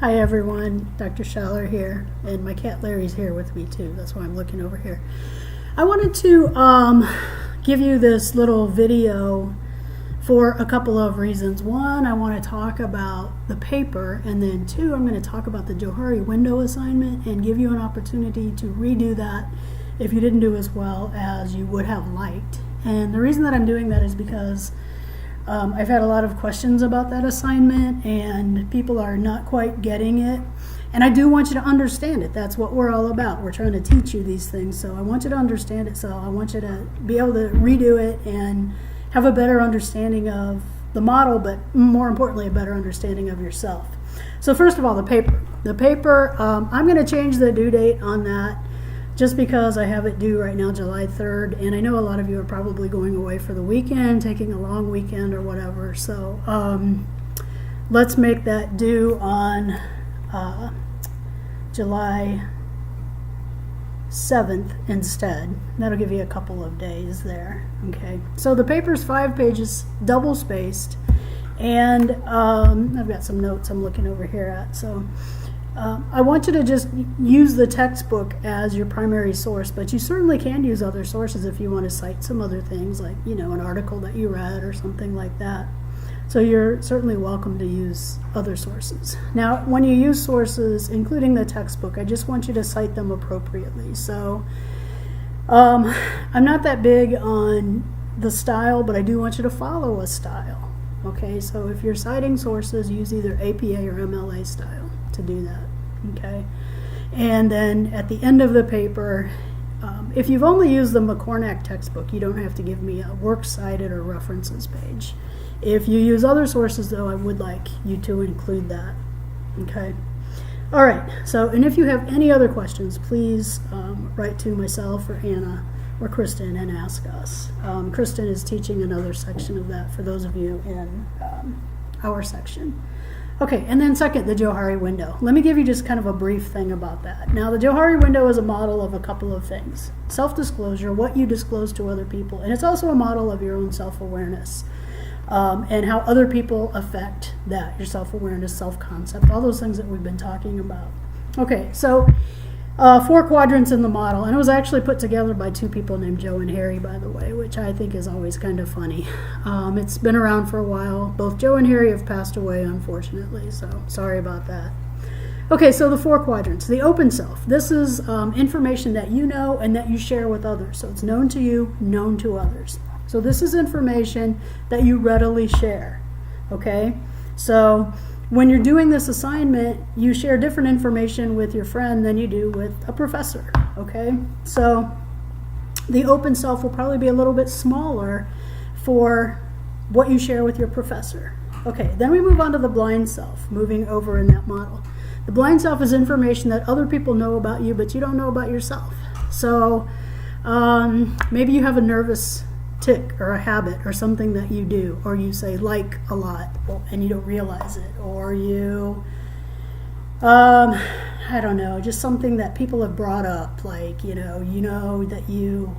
Hi everyone, Dr. Schaller here, and my cat Larry's here with me too. That's why I'm looking over here. I wanted to give you this little video for a couple of reasons. One, I want to talk about the paper, and then two, I'm going to talk about the Johari window assignment and give you an opportunity to redo that if you didn't do as well as you would have liked. And the reason that I'm doing that is because I've had a lot of questions about that assignment and people are not quite getting it. And I do want you to understand it. That's what we're all about. We're trying to teach you these things. So I want you to understand it. So I want you to be able to redo it and have a better understanding of the model, but more importantly, a better understanding of yourself. So first of all, the paper. The paper, I'm going to change the due date on that just because I have it due right now, July 3rd, and I know a lot of you are probably going away for the weekend, taking a long weekend or whatever, so let's make that due on July 7th instead. That'll give you a couple of days there, okay? So the paper's 5 pages, double spaced, and I've got some notes I'm looking over here at, so I want you to just use the textbook as your primary source, but you certainly can use other sources if you want to cite some other things, like, you know, an article that you read or something like that. So you're certainly welcome to use other sources. Now, when you use sources, including the textbook, I just want you to cite them appropriately. So I'm not that big on the style, but I do want you to follow a style. Okay, so if you're citing sources, use either APA or MLA style to do that. Okay, and then at the end of the paper, if you've only used the McCornack textbook, you don't have to give me a works cited or references page. If you use other sources, though, I would like you to include that. Okay, all right, so, and if you have any other questions, please write to myself or Anna or Kristen and ask us. Kristen is teaching another section of that for those of you in our section. Okay, and then second, the Johari window. Let me give you just kind of a brief thing about that. Now, the Johari window is a model of a couple of things. Self-disclosure, what you disclose to other people, and it's also a model of your own self-awareness and how other people affect that, your self-awareness, self-concept, all those things that we've been talking about. Okay, so 4 quadrants in the model, and it was actually put together by 2 people named Joe and Harry, by the way, which I think is always kind of funny. It's been around for a while. Both Joe and Harry have passed away, unfortunately, so sorry about that. Okay, so the 4 quadrants. The open self. This is information that you know and that you share with others. So it's known to you, known to others. So this is information that you readily share, okay? So when you're doing this assignment, you share different information with your friend than you do with a professor, okay? So the open self will probably be a little bit smaller for what you share with your professor. Okay, then we move on to the blind self, moving over in that model. The blind self is information that other people know about you, but you don't know about yourself. So maybe you have a nervous tick or a habit or something that you do, or you say like a lot and you don't realize it, or you I don't know, just something that people have brought up, like you know that you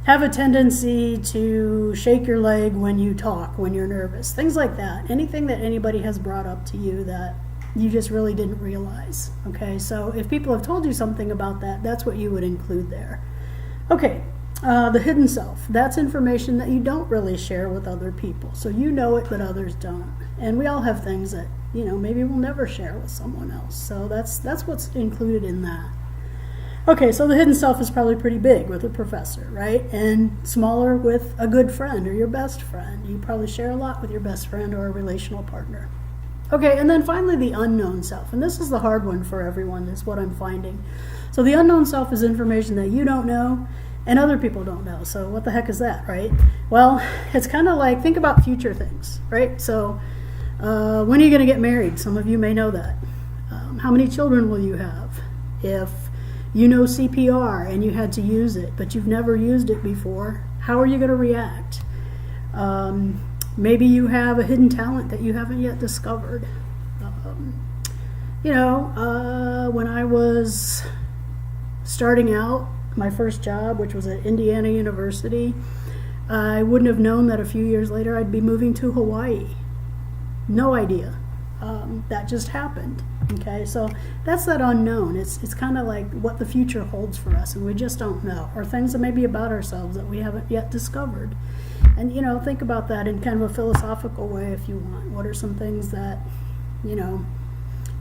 have a tendency to shake your leg when you talk, when you're nervous, things like that. Anything that anybody has brought up to you that you just really didn't realize. Okay, so if people have told you something about that, that's what you would include there. Okay, the hidden self, that's information that you don't really share with other people. So you know it, but others don't. And we all have things that, maybe we'll never share with someone else. So that's what's included in that. Okay, so the hidden self is probably pretty big with a professor, right? And smaller with a good friend or your best friend. You probably share a lot with your best friend or a relational partner. Okay, and then finally the unknown self. And this is the hard one for everyone, is what I'm finding. So the unknown self is information that you don't know and other people don't know. So what the heck is that, right? Well, it's kind of like, think about future things, right? So when are you going to get married? Some of you may know that. How many children will you have? If you know CPR and you had to use it, but you've never used it before, how are you going to react? Maybe you have a hidden talent that you haven't yet discovered. When I was starting out, my first job, which was at Indiana University, I wouldn't have known that a few years later I'd be moving to Hawaii. No idea. that just happened. Okay, so that's that unknown. It's kind of like what the future holds for us, and we just don't know, or things that may be about ourselves that we haven't yet discovered. And think about that in kind of a philosophical way if you want. What are some things that,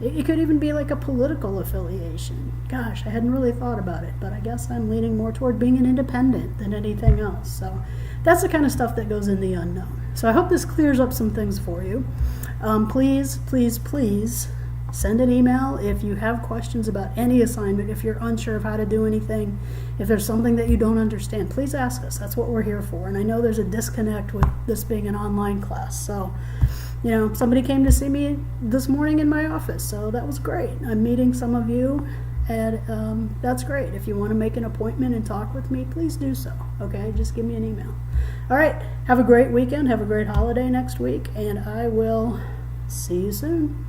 it could even be like a political affiliation. Gosh, I hadn't really thought about it, but I guess I'm leaning more toward being an independent than anything else. So that's the kind of stuff that goes in the unknown. So I hope this clears up some things for you. Please, please, please send an email if you have questions about any assignment, if you're unsure of how to do anything, if there's something that you don't understand, please ask us. That's what we're here for. And I know there's a disconnect with this being an online class. So, somebody came to see me this morning in my office, so that was great. I'm meeting some of you, and that's great. If you want to make an appointment and talk with me, please do so. Okay, just give me an email. All right, have a great weekend. Have a great holiday next week, and I will see you soon.